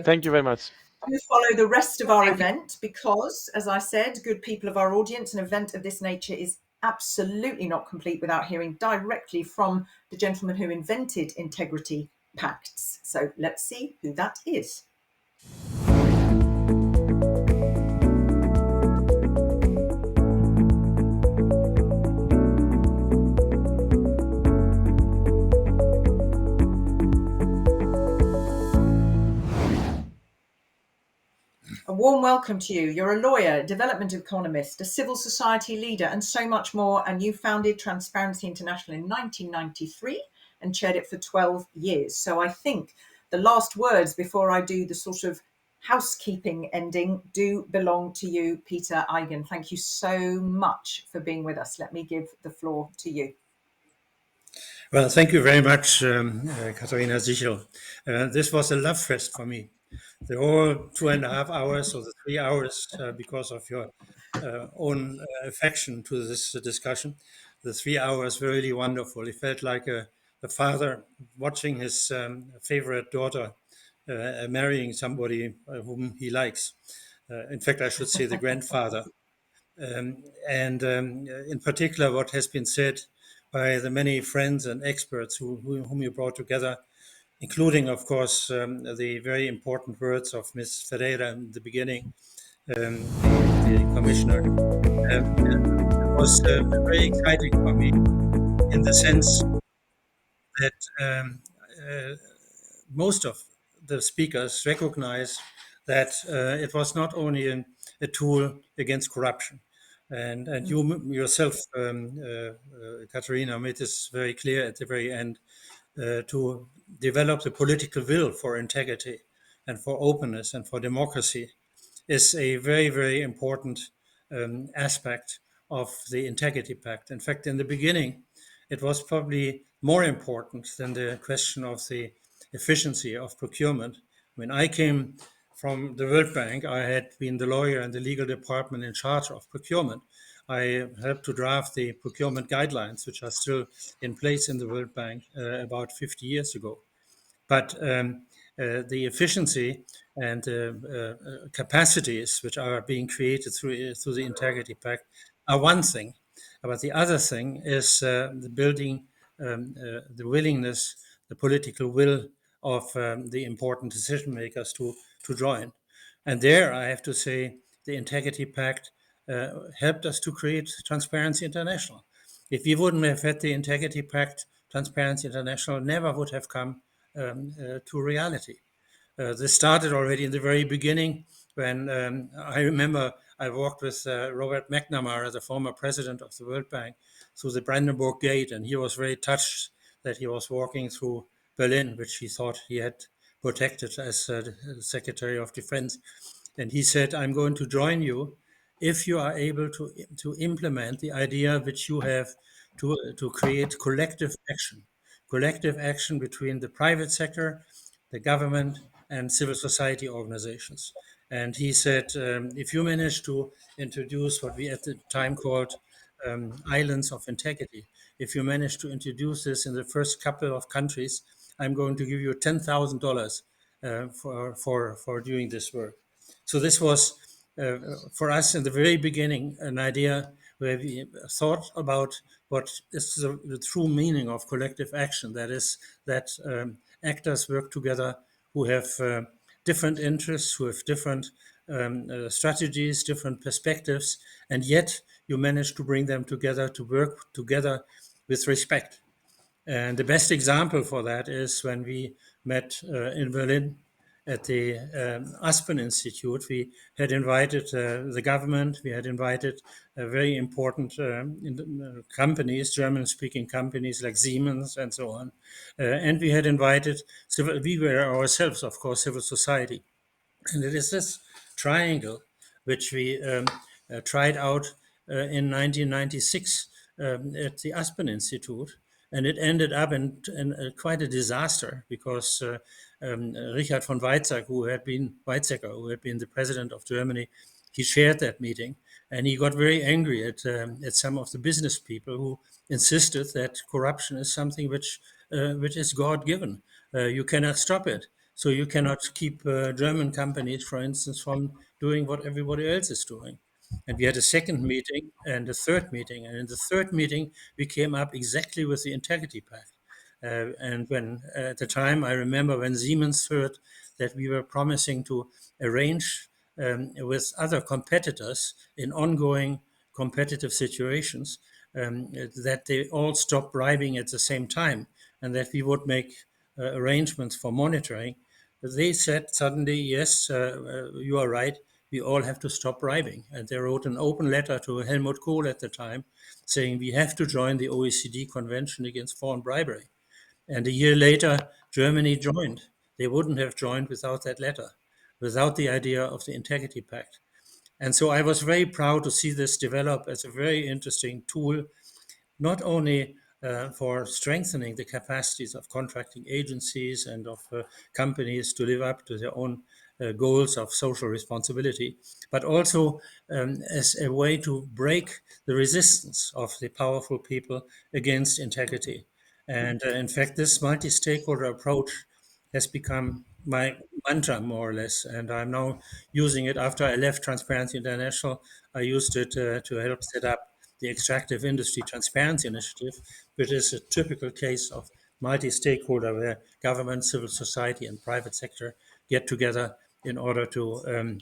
Thank you very much. Do follow the rest of our event because, as I said, good people of our audience, an event of this nature is absolutely not complete without hearing directly from the gentleman who invented integrity pacts. So let's see who that is. A warm welcome to you. You're a lawyer, development economist, a civil society leader, and so much more. And you founded Transparency International in 1993 and chaired it for 12 years. So I think the last words before I do the sort of housekeeping ending do belong to you, Peter Eigen. Thank you so much for being with us. Let me give the floor to you. Well, thank you very much, Katrina Sichel. This was a love fest for me. The whole 2.5 hours or the 3 hours, because of your own affection to this discussion, the 3 hours were really wonderful. It felt like a father watching his favorite daughter marrying somebody whom he likes. In fact, I should say the grandfather. And in particular, what has been said by the many friends and experts whom you brought together, including, of course, the very important words of Ms. Ferreira in the beginning, the commissioner, was very exciting for me in the sense that most of the speakers recognize that it was not only a tool against corruption. And you yourself, Katarina, made this very clear at the very end, to develop the political will for integrity and for openness and for democracy is a very, very important aspect of the Integrity Pact. In fact, in the beginning, it was probably more important than the question of the efficiency of procurement. When I came from the World Bank, I had been the lawyer in the legal department in charge of procurement. I helped to draft the procurement guidelines, which are still in place in the World Bank about 50 years ago. But the efficiency and capacities which are being created through the Integrity Pact are one thing. But the other thing is the building the willingness, the political will of the important decision makers to join. And there, I have to say, the Integrity Pact helped us to create Transparency International. If we wouldn't have had the Integrity Pact, Transparency International never would have come to reality. This started already in the very beginning when I remember I worked with Robert McNamara, the former president of the World Bank, through the Brandenburg Gate, and he was very touched that he was walking through Berlin, which he thought he had protected as the Secretary of Defense. And he said, I'm going to join you if you are able to implement the idea which you have to create collective action between the private sector, the government, and civil society organizations. And he said, if you manage to introduce what we at the time called islands of integrity, if you manage to introduce this in the first couple of countries, I'm going to give you $10,000 for doing this work. So this was for us in the very beginning an idea where we thought about what is the true meaning of collective action. That is that actors work together who have different interests, who have different strategies, different perspectives, and yet you manage to bring them together to work together with respect. And the best example for that is when we met in Berlin at the Aspen Institute. We had invited the government, we had invited very important companies, German-speaking companies like Siemens and so on. And we had invited, we were ourselves, of course, civil society. And it is this triangle which we tried out in 1996 at the Aspen Institute. And it ended up in quite a disaster because Richard von Weizsäcker, who had been the president of Germany, he chaired that meeting, and he got very angry at some of the business people who insisted that corruption is something which is God-given. You cannot stop it. So you cannot keep German companies, for instance, from doing what everybody else is doing. And we had a second meeting and a third meeting. And in the third meeting, we came up exactly with the Integrity Pact. And when at the time, I remember when Siemens heard that we were promising to arrange with other competitors in ongoing competitive situations, that they all stop bribing at the same time, and that we would make arrangements for monitoring. They said suddenly, yes, you are right. We all have to stop bribing. And they wrote an open letter to Helmut Kohl at the time saying we have to join the OECD Convention Against Foreign Bribery. And a year later, Germany joined. They wouldn't have joined without that letter, without the idea of the Integrity Pact. And so I was very proud to see this develop as a very interesting tool, not only for strengthening the capacities of contracting agencies and of companies to live up to their own goals of social responsibility, but also as a way to break the resistance of the powerful people against integrity. And in fact, this multi stakeholder approach has become my mantra, more or less. And I'm now using it after I left Transparency International. I used it to help set up the Extractive Industry Transparency Initiative, which is a typical case of multi-stakeholder where government, civil society, and private sector get together in order to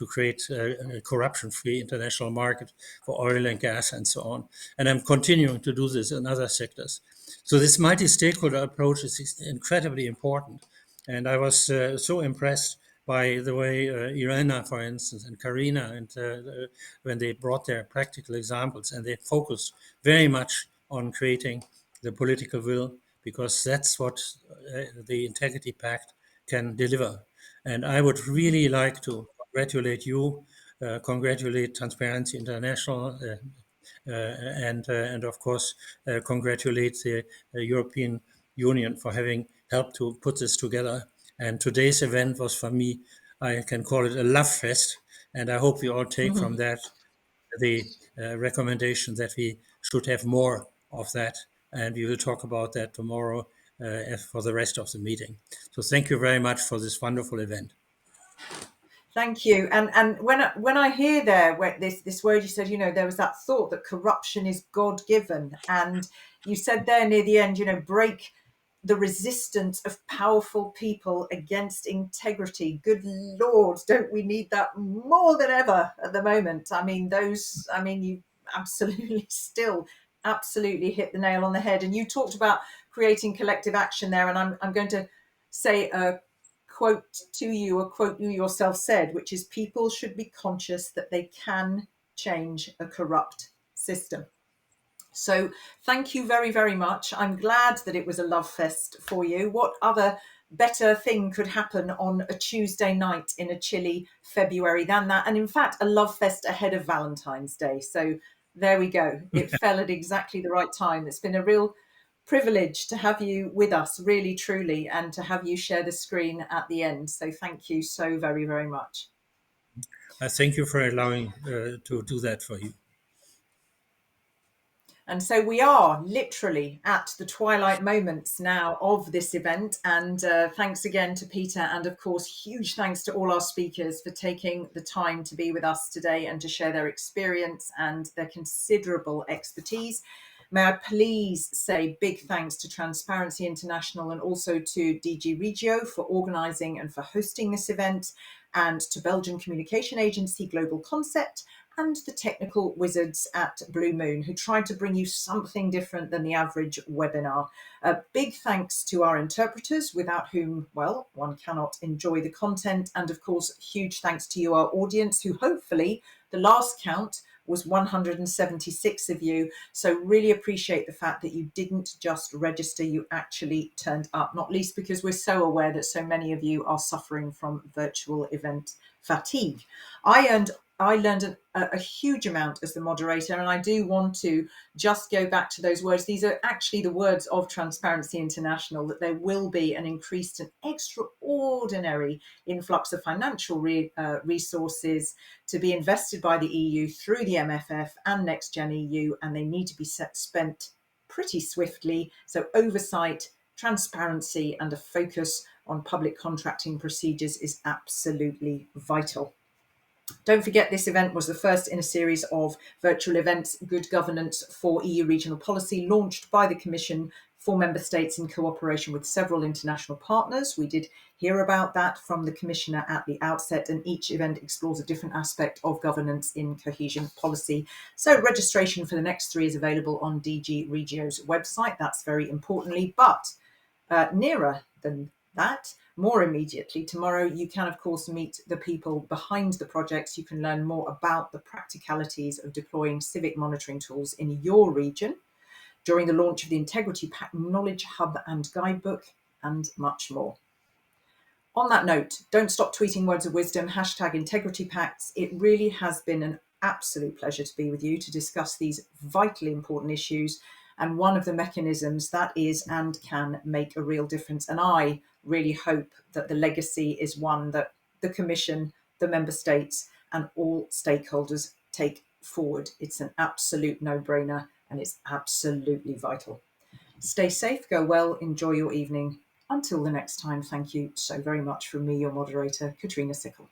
create a corruption-free international market for oil and gas and so on. And I'm continuing to do this in other sectors. So this multi-stakeholder approach is incredibly important. And I was so impressed by the way Irena, for instance, and Karina, and when they brought their practical examples, and they focused very much on creating the political will, because that's what the Integrity Pact can deliver. And I would really like to congratulate you, congratulate Transparency International, and of course congratulate the European Union for having helped to put this together. And today's event was for me, I can call it a love fest, and I hope we all take from that the recommendation that we should have more of that, and we will talk about that tomorrow for the rest of the meeting. So thank you very much for this wonderful event. Thank you. And when I hear there where this word you said, there was that thought that corruption is God given, and you said there near the end, break the resistance of powerful people against integrity. Good Lord, don't we need that more than ever at the moment? You absolutely still absolutely hit the nail on the head. And you talked about creating collective action there, and I'm going to say a quote you yourself said, which is people should be conscious that they can change a corrupt system. So thank you very, very much. I'm glad that it was a love fest for you. What other better thing could happen on a Tuesday night in a chilly February than that? And in fact, a love fest ahead of Valentine's Day. So there we go. It fell at exactly the right time. It's been a real privilege to have you with us, really, truly, and to have you share the screen at the end. So thank you so very, very much. I thank you for allowing to do that for you. And so we are literally at the twilight moments now of this event. And thanks again to Peter. And of course, huge thanks to all our speakers for taking the time to be with us today and to share their experience and their considerable expertise. May I please say big thanks to Transparency International and also to DG Regio for organising and for hosting this event, and to Belgian communication agency Global Concept, and the technical wizards at Blue Moon, who tried to bring you something different than the average webinar. A big thanks to our interpreters, without whom, well, one cannot enjoy the content. And of course, huge thanks to you, our audience, who hopefully, the last count was 176 of you. So really appreciate the fact that you didn't just register, you actually turned up, not least because we're so aware that so many of you are suffering from virtual event fatigue. I learned a huge amount as the moderator, and I do want to just go back to those words. These are actually the words of Transparency International, that there will be an increased and extraordinary influx of financial resources to be invested by the EU through the MFF and Next Gen EU, and they need to be spent pretty swiftly. So oversight, transparency, and a focus on public contracting procedures is absolutely vital. Don't forget, this event was the first in a series of virtual events, Good Governance for EU Regional Policy, launched by the Commission for Member States in cooperation with several international partners. We did hear about that from the Commissioner at the outset, and each event explores a different aspect of governance in cohesion policy. So registration for the next three is available on DG Regio's website. That's very importantly, but nearer than that, more immediately, tomorrow, you can, of course, meet the people behind the projects. You can learn more about the practicalities of deploying civic monitoring tools in your region during the launch of the Integrity Pact Knowledge Hub and Guidebook, and much more. On that note, don't stop tweeting words of wisdom, hashtag Integrity Pacts. It really has been an absolute pleasure to be with you to discuss these vitally important issues, and one of the mechanisms that is and can make a real difference. And I really hope that the legacy is one that the Commission, the Member States, and all stakeholders take forward. It's an absolute no-brainer, and it's absolutely vital. Stay safe, go well, enjoy your evening. Until the next time, thank you so very much from me, your moderator, Katrina Sichel.